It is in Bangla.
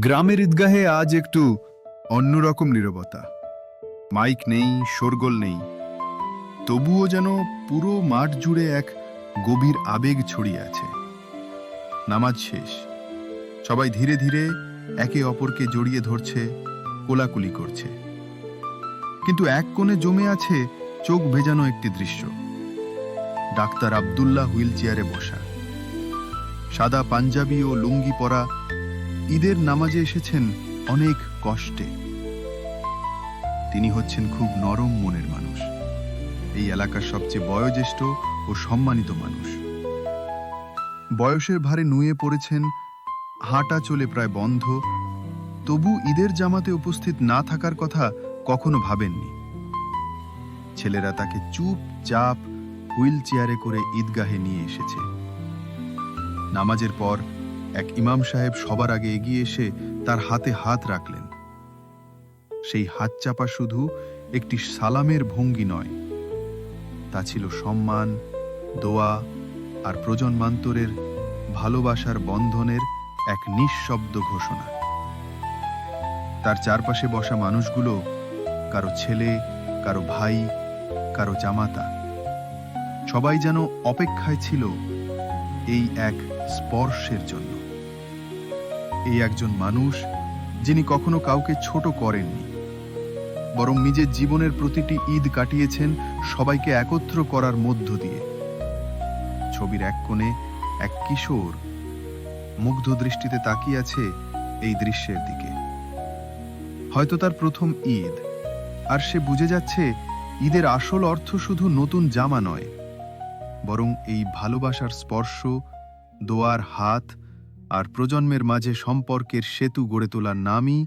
গ্রামের ঈদগাহে আজ একটু অন্যরকম নীরবতা। মাইক নেই, শোরগোল নেই, তবুও যেন পুরো মাঠ জুড়ে এক গভীর আবেগ ছড়িয়ে আছে। নামাজ শেষ, সবাই ধীরে ধীরে একে অপরকে জড়িয়ে ধরছে, কোলাকুলি করছে। কিন্তু এক কোণে জমে আছে চোখ ভেজানো একটি দৃশ্য। ডাক্তার আব্দুল্লাহ হুইল চেয়ারে বসা, সাদা পাঞ্জাবি ও লুঙ্গি পরা, ঈদের নামাজে এসেছেন অনেক কষ্টে। তিনি হচ্ছেন খুব নরম মনের মানুষ, এই এলাকার সবচেয়ে বয়োজ্যেষ্ঠ ও সম্মানিত মানুষ। বয়সের ভারে নুয়ে পড়েছেন, হাঁটা চলে প্রায় বন্ধ, তবু ঈদের জামাতে উপস্থিত না থাকার কথা কখনো ভাবেননি। ছেলেরা তাকে চুপচাপ হুইল চেয়ারে করে ঈদগাহে নিয়ে এসেছে। নামাজের পর এক ইমাম সাহেব সবার আগে এগিয়ে এসে তার হাতে হাত রাখলেন। সেই হাত চাপা শুধু একটি সালামের ভঙ্গি নয়, তা ছিল সম্মান, দোয়া আর প্রজন্মান্তরের ভালোবাসার বন্ধনের এক নিঃশব্দ ঘোষণা। তার চারপাশে বসা মানুষগুলো কারো ছেলে, কারো ভাই, কারো জামাতা, সবাই যেন অপেক্ষায় ছিল এই এক স্পর্শের জন্য। এই একজন মানুষ যিনি কখনো কাউকে ছোট করেননি, বরং নিজের জীবনের প্রতিটি ঈদ কাটিয়েছেন সবাইকে একত্র করার মধ্য দিয়ে। ছবির এক কোণে এক কিশোর মুগ্ধ দৃষ্টিতে তাকিয়ে আছে এই দৃশ্যের দিকে। হয়তো তার প্রথম ঈদ, আর সে বুঝে যাচ্ছে ঈদের আসল অর্থ শুধু নতুন জামা নয়, বরং এই ভালোবাসার স্পর্শ, দোয়ার হাত আর প্রজন্মের মাঝে সম্পর্কের সেতু গড়ে তোলার নামই